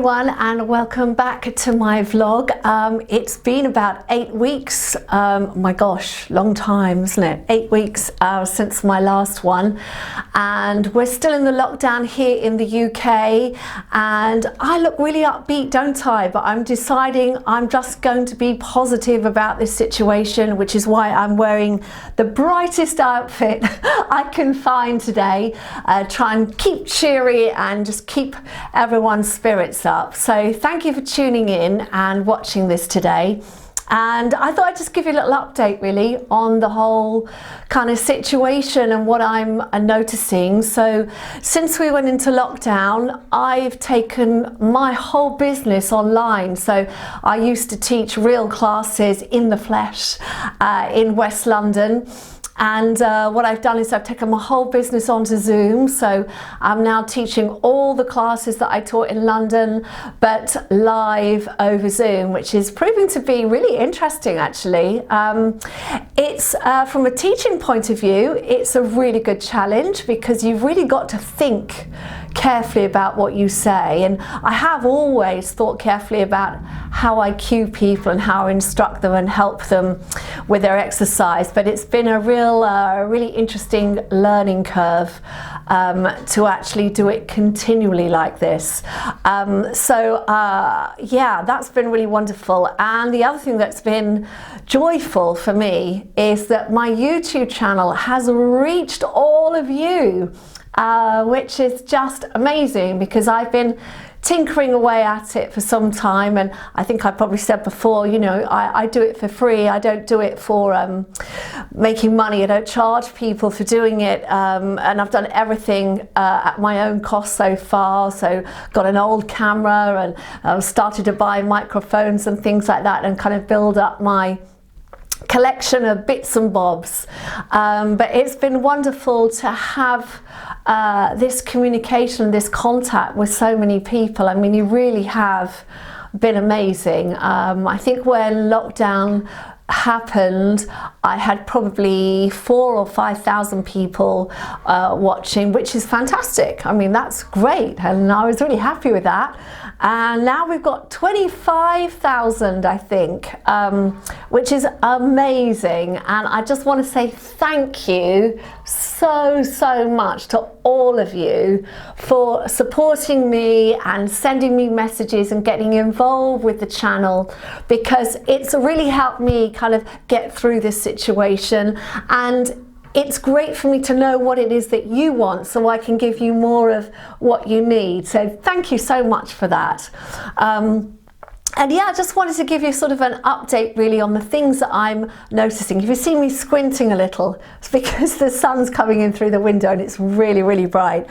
everyone, and welcome back to my vlog. It's been about 8 weeks, my gosh, long time, isn't it? 8 weeks since my last one, and we're still in the lockdown here in the UK, and I look really upbeat, don't I? But I'm deciding I'm just going to be positive about this situation, which is why I'm wearing the brightest outfit I can find today, try and keep cheery and just keep everyone's spirits up. So thank you for tuning in and watching this today. And I thought I'd just give you a little update really on the whole kind of situation and what I'm noticing. So since we went into lockdown, I've taken my whole business online. So I used to teach real classes in the flesh in West London. And what I've done is I've taken my whole business onto Zoom. So I'm now teaching all the classes that I taught in London, but live over Zoom, which is proving to be really interesting actually. It's from a teaching point of view, it's a really good challenge because you've really got to think carefully about what you say. And I have always thought carefully about how I cue people and how I instruct them and help them with their exercise. But it's been a really interesting learning curve to actually do it continually like this. Yeah, that's been really wonderful. And the other thing that's been joyful for me is that my YouTube channel has reached all of you. Which is just amazing because I've been tinkering away at it for some time, and I think I probably said before, you know, I do it for free. I don't do it for making money. I don't charge people for doing it, and I've done everything at my own cost so far. So got an old camera and started to buy microphones and things like that and kind of build up my collection of bits and bobs. But it's been wonderful to have this communication, this contact with so many people. I mean, you really have been amazing. I think when lockdown happened, I had probably 4,000 or 5,000 people watching, which is fantastic. I mean, that's great, and I was really happy with that. And now we've got 25,000, I think, which is amazing. And I just want to say thank you so much to all of you for supporting me and sending me messages and getting involved with the channel, because it's really helped me kind of get through this situation. And it's great for me to know what it is that you want so I can give you more of what you need. So thank you so much for that. And yeah, I just wanted to give you sort of an update really on the things that I'm noticing. If you see me squinting a little, it's because the sun's coming in through the window and it's really bright,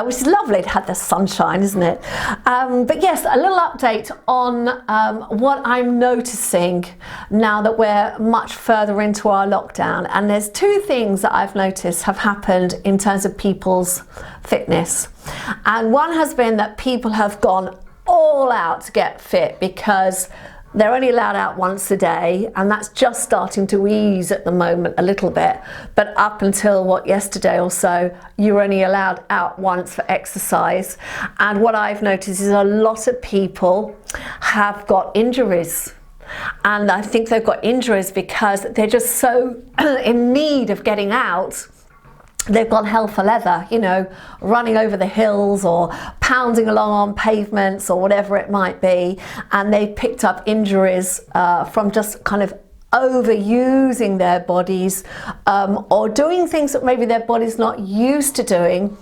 which is lovely to have the sunshine, isn't it? But yes, a little update on what I'm noticing now that we're much further into our lockdown. And there's two things that I've noticed have happened in terms of people's fitness. And one has been that people have gone all out to get fit because they're only allowed out once a day, and that's just starting to ease at the moment a little bit. But up until yesterday or so, you were only allowed out once for exercise. And what I've noticed is a lot of people have got injuries. And I think they've got injuries because they're just so in need of getting out. They've gone hell for leather, you know, running over the hills or pounding along on pavements or whatever it might be. And they've picked up injuries from just kind of overusing their bodies or doing things that maybe their body's not used to doing.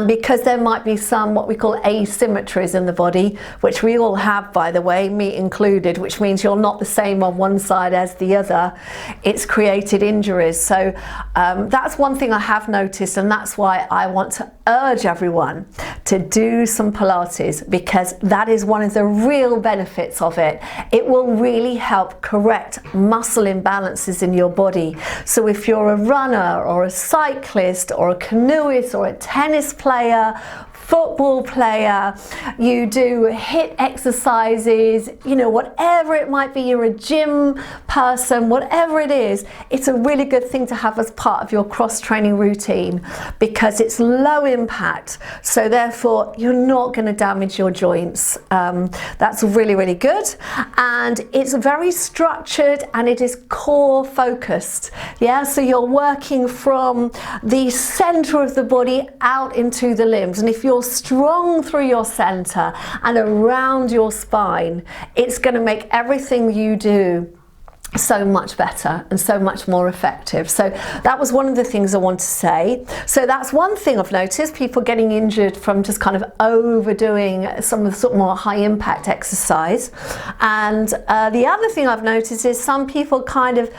Because there might be some what we call asymmetries in the body, which we all have, by the way, me included, which means you're not the same on one side as the other. It's created injuries. So that's one thing I have noticed, and that's why I want to urge everyone to do some Pilates, because that is one of the real benefits of it. It will really help correct muscle imbalances in your body. So if you're a runner or a cyclist or a canoeist or a tennis player, football player, you do HIIT exercises, you know, whatever it might be, you're a gym person, whatever it is, it's a really good thing to have as part of your cross-training routine because it's low impact. So therefore, you're not going to damage your joints. That's really, really good. And it's very structured and it is core focused. Yeah, so you're working from the center of the body out into the limbs. And if you're strong through your center and around your spine, it's going to make everything you do so much better and so much more effective. So that was one of the things I want to say. So that's one thing I've noticed, people getting injured from just kind of overdoing some of the sort of more high impact exercise. And the other thing I've noticed is some people kind of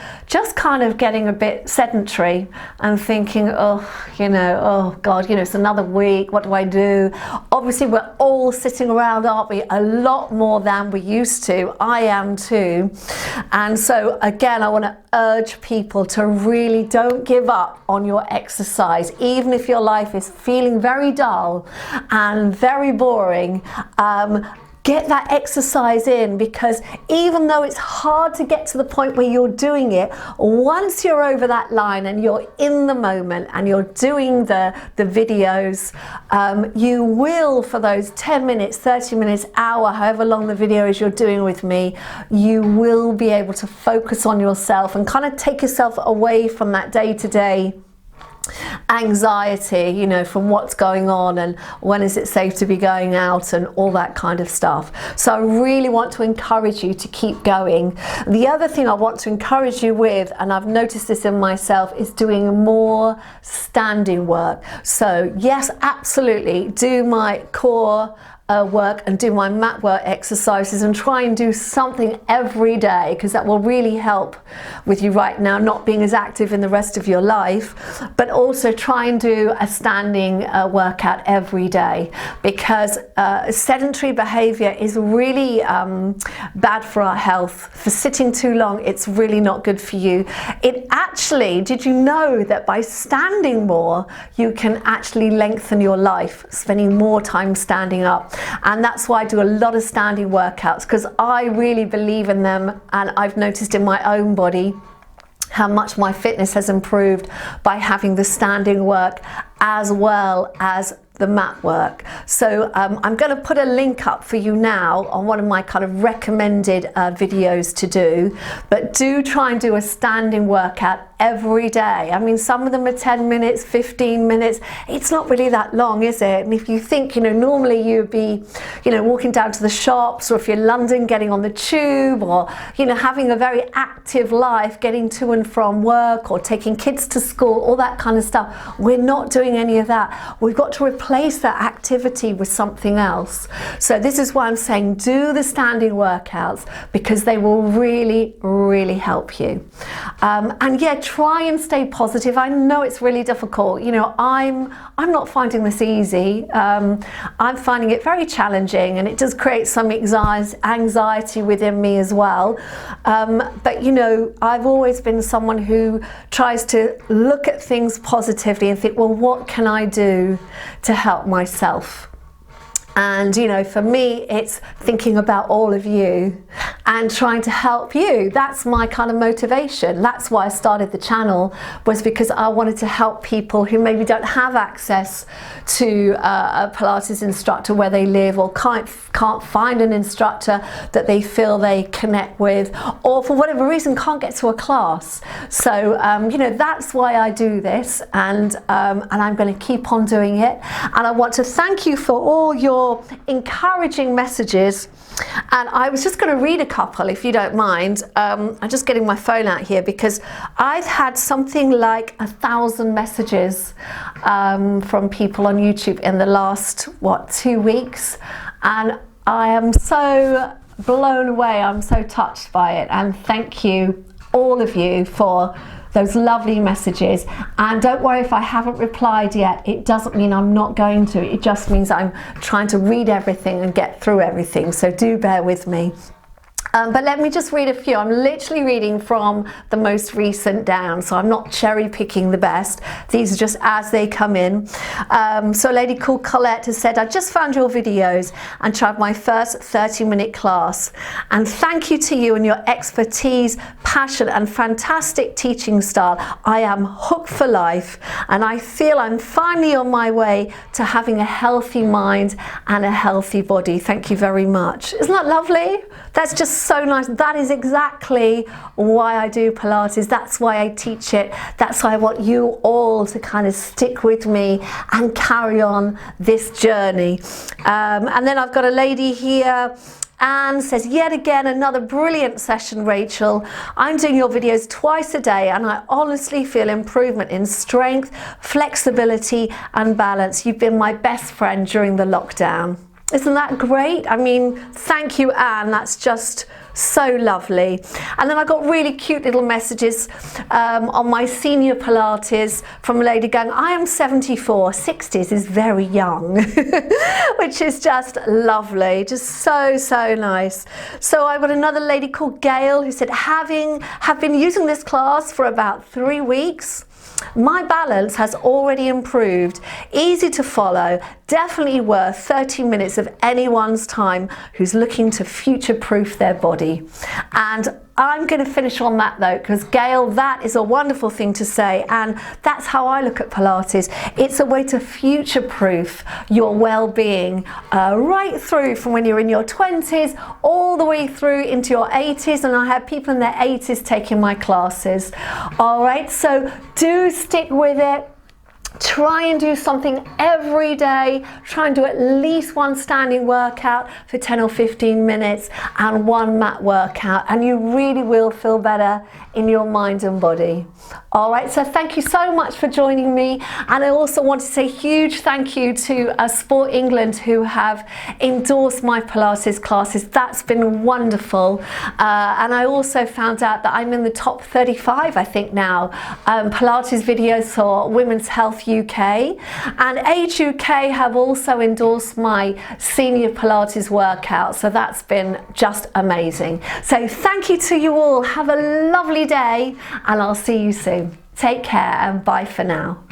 getting a bit sedentary and thinking, oh, you know, oh God, you know, it's another week, what do I do? Obviously we're all sitting around, aren't we? A lot more than we used to. I am too. And so again, I want to urge people to really don't give up on your exercise, even if your life is feeling very dull and very boring. Get that exercise in, because even though it's hard to get to the point where you're doing it, once you're over that line and you're in the moment and you're doing the videos, you will, for those 10 minutes, 30 minutes, hour, however long the video is you're doing with me, you will be able to focus on yourself and kind of take yourself away from that day-to-day anxiety, you know, from what's going on and when is it safe to be going out and all that kind of stuff. So I really want to encourage you to keep going. The other thing I want to encourage you with, and I've noticed this in myself, is doing more standing work. So yes, absolutely, do my core work and do my mat work exercises and try and do something every day, because that will really help with you right now not being as active in the rest of your life. But also try and do a standing workout every day, because sedentary behavior is really bad for our health. For sitting too long, it's really not good for you. It actually, did you know that by standing more you can actually lengthen your life, spending more time standing up? And that's why I do a lot of standing workouts, because I really believe in them, and I've noticed in my own body how much my fitness has improved by having the standing work as well as the mat work. So I'm going to put a link up for you now on one of my kind of recommended videos to do, but do try and do a standing workout every day. I mean, some of them are 10 minutes, 15 minutes. It's not really that long, is it? And if you think, you know, normally you'd be, you know, walking down to the shops, or if you're in London, getting on the tube, or, you know, having a very active life, getting to and from work, or taking kids to school, all that kind of stuff. We're not doing any of that. We've got to replace that activity with something else. So this is why I'm saying do the standing workouts, because they will really, really help you. And yeah, try and stay positive. I know it's really difficult. You know, I'm not finding this easy. I'm finding it very challenging, and it does create some anxiety within me as well. But you know, I've always been someone who tries to look at things positively and think, well, what can I do to help myself? And you know, for me, it's thinking about all of you and trying to help you. That's my kind of motivation. That's why I started the channel, was because I wanted to help people who maybe don't have access to a Pilates instructor where they live, or can't find an instructor that they feel they connect with, or for whatever reason can't get to a class. So you know, that's why I do this, and I'm going to keep on doing it. And I want to thank you for all your encouraging messages, and I was just going to read a couple, if you don't mind. I'm just getting my phone out here, because I've had something like 1,000 messages from people on YouTube in the last 2 weeks, and I am so blown away. I'm so touched by it, and thank you, all of you, for those lovely messages. And don't worry if I haven't replied yet. It doesn't mean I'm not going to. It just means I'm trying to read everything and get through everything. So do bear with me. But let me just read a few. I'm literally reading from the most recent down, so I'm not cherry picking the best. These are just as they come in. So a lady called Colette has said, I just found your videos and tried my first 30-minute class. And thank you to you and your expertise, passion and fantastic teaching style. I am hooked for life and I feel I'm finally on my way to having a healthy mind and a healthy body. Thank you very much. Isn't that lovely? That's just so nice. That is exactly why I do Pilates. That's why I teach it. That's why I want you all to kind of stick with me and carry on this journey. And then I've got a lady here. Anne says, yet again, another brilliant session, Rachel. I'm doing your videos twice a day and I honestly feel improvement in strength, flexibility and balance. You've been my best friend during the lockdown. Isn't that great? I mean, thank you, Anne. That's just so lovely. And then I got really cute little messages on my senior Pilates from a lady going, I am 74, 60s is very young, which is just lovely, just so, so nice. So I got another lady called Gail who said, have been using this class for about 3 weeks. My balance has already improved, easy to follow, definitely worth 30 minutes of anyone's time who's looking to future-proof their body. And I'm going to finish on that though, because Gail, that is a wonderful thing to say, and that's how I look at Pilates. It's a way to future-proof your well-being right through from when you're in your 20s all the way through into your 80s, and I have people in their 80s taking my classes. All right, so do stick with it. Try and do something every day. Try and do at least one standing workout for 10 or 15 minutes and one mat workout, and you really will feel better in your mind and body. All right, so thank you so much for joining me. And I also want to say a huge thank you to Sport England who have endorsed my Pilates classes. That's been wonderful. And I also found out that I'm in the top 35, I think now, Pilates videos for Women's Health UK. And Age UK have also endorsed my senior Pilates workout. So that's been just amazing. So thank you to you all. Have a lovely day and I'll see you soon. Take care and bye for now.